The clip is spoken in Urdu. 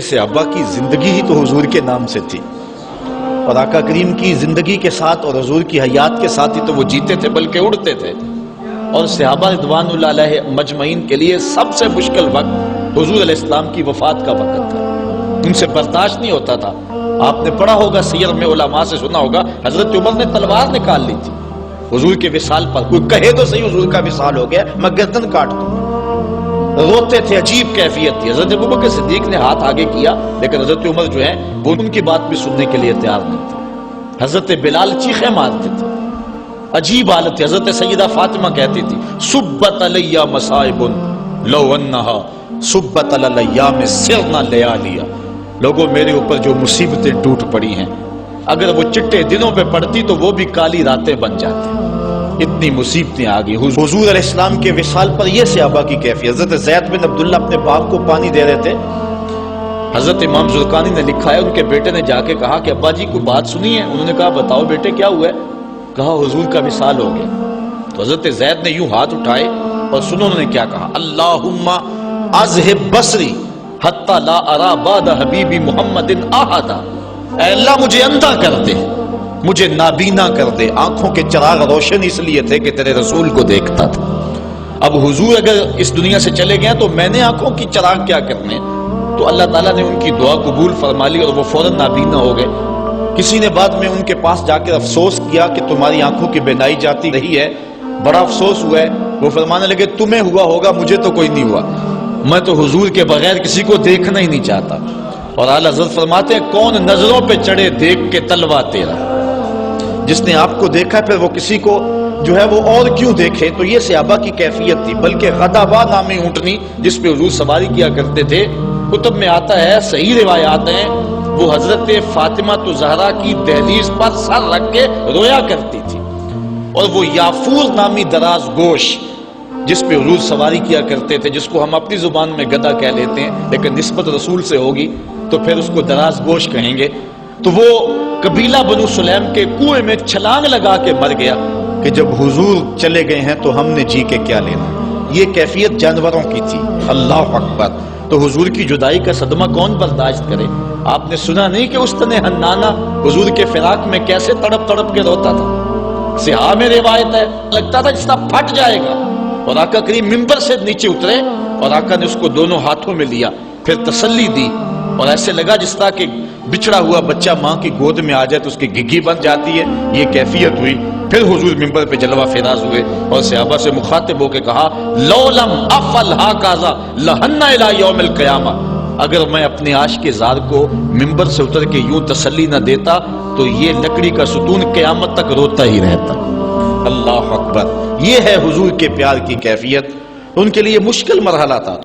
صحابہ کی زندگی ہی تو حضور کے نام سے تھی، اور آقا کریم کی زندگی کے ساتھ اور حضور کی حیات کے ساتھ ہی تو وہ جیتے تھے بلکہ اڑتے تھے۔ اور صحابہ رضوان اللہ علیہ مجمعین کے لیے سب سے مشکل وقت حضور علیہ السلام کی وفات کا وقت تھا، ان سے برداشت نہیں ہوتا تھا۔ آپ نے پڑھا ہوگا سیر میں، علماء سے سنا ہوگا، حضرت عمر نے تلوار نکال لی تھی حضور کے وصال پر، کوئی کہے تو صحیح حضور کا وصال ہو گیا، میں گردن کاٹ دوں۔ روتے تھے، عجیب کیفیت تھی۔ حضرت ابوبکر صدیق نے ہاتھ آگے کیا، لیکن حضرت عمر جو ہے وہ ان کی بات بھی سننے کے لیے تیار نہیں تھے۔ حضرت بلال چیخیں مارتے تھے، عجیب حالت تھی۔ حضرت سیدہ فاطمہ کہتی تھی، سبت علی مصائب لو انہا سبت علی الایام سرنا لیالیا، لوگوں میرے اوپر جو مصیبتیں ٹوٹ پڑی ہیں، اگر وہ چٹے دنوں پہ پڑتی تو وہ بھی کالی راتیں بن جاتی، اتنی مصیبتیں آ گئی۔ حضور علیہ السلام کے وصال پر یہ صحابہ کی کیفیت۔ حضرت زید بن عبداللہ اپنے باپ کو پانی دے رہے تھے، حضرت امام زرقانی نے لکھا ہے ان کے بیٹے نے جا کے کہا کہ ابا جی کو بات سنی ہے؟ انہوں نے کہا بتاؤ بیٹے کیا ہوا ہے؟ کہا حضور کا وصال ہو گیا۔ تو حضرت زید نے یوں ہاتھ اٹھائے اور سنو انہوں نے کیا کہا، اللہم اذہب بصری حتی لا ارا بعد حبیبی محمد احدا، اے اللہ مجھے اندھا کر دے، مجھے نابینا کر دے۔ آنکھوں کے چراغ روشن اس لیے تھے کہ تیرے رسول کو دیکھتا تھا، اب حضور اگر اس دنیا سے چلے گئے تو میں نے آنکھوں کی چراغ کیا کرنے؟ تو اللہ تعالیٰ نے ان کی دعا قبول فرما لی اور وہ فوراً نابینا ہو گئے۔ کسی نے بعد میں ان کے پاس جا کر افسوس کیا کہ تمہاری آنکھوں کی بینائی جاتی رہی ہے، بڑا افسوس ہوا ہے۔ وہ فرمانے لگے تمہیں ہوا ہوگا، مجھے تو کوئی نہیں ہوا، میں تو حضور کے بغیر کسی کو دیکھنا ہی نہیں چاہتا۔ اور اعلیٰ حضرت فرماتے ہیں کون نظروں پہ چڑھے دیکھ کے تلوا تیرا، جس نے آپ کو دیکھا پھر وہ کسی کو جو ہے وہ اور کیوں دیکھے۔ تو یہ صحابہ کی کیفیت تھی۔ بلکہ غدابہ نامی اونٹنی جس پہ حضور سواری کیا کرتے تھے، کتب میں آتا ہے، صحیح روایات ہیں، وہ حضرت فاطمہ زہرا کی دہلیز پر سر رکھ کے رویا کرتی تھی۔ اور وہ یافور نامی دراز گوش جس پہ حضور سواری کیا کرتے تھے، جس کو ہم اپنی زبان میں گدھا کہہ لیتے ہیں لیکن نسبت رسول سے ہوگی تو پھر اس کو دراز گوش کہیں گے، تو وہ قبیلہ بنو سلیم کے کنویں میں چھلانگ لگا کے مر گیا کہ جب حضور چلے گئے ہیں تو ہم نے جی کے کیا لینا۔ یہ کیفیت جانوروں کی تھی۔ اللہ اکبر۔ تو حضور کی جدائی کا صدمہ کون برداشت کرے؟ آپ نے سنا نہیں کہ استن حنانہ حضور کے فراق میں کیسے تڑپ تڑپ کے روتا تھا؟ صحاح میں روایت ہے، لگتا تھا جس طرح پھٹ جائے گا۔ اور آقا کریم منبر سے نیچے اترے اور آقا نے اس کو دونوں ہاتھوں میں لیا، پھر تسلی دی، اور ایسے لگا جس طرح کہ بچھڑا ہوا بچہ ماں کی گود میں آ جائے تو اس کی گھگی بن جاتی ہے، یہ کیفیت ہوئی۔ پھر حضور منبر پہ جلوہ فراز ہوئے اور صحابہ سے مخاطب ہو کے کہا، لو لم افعل ھکذا لھن الی یوم القیامہ، اگر میں اپنے عاشق زار کو منبر سے اتر کے یوں تسلی نہ دیتا تو یہ لکڑی کا ستون قیامت تک روتا ہی رہتا۔ اللہ اکبر۔ یہ ہے حضور کے پیار کی کیفیت۔ ان کے لیے مشکل مرحلہ تھا۔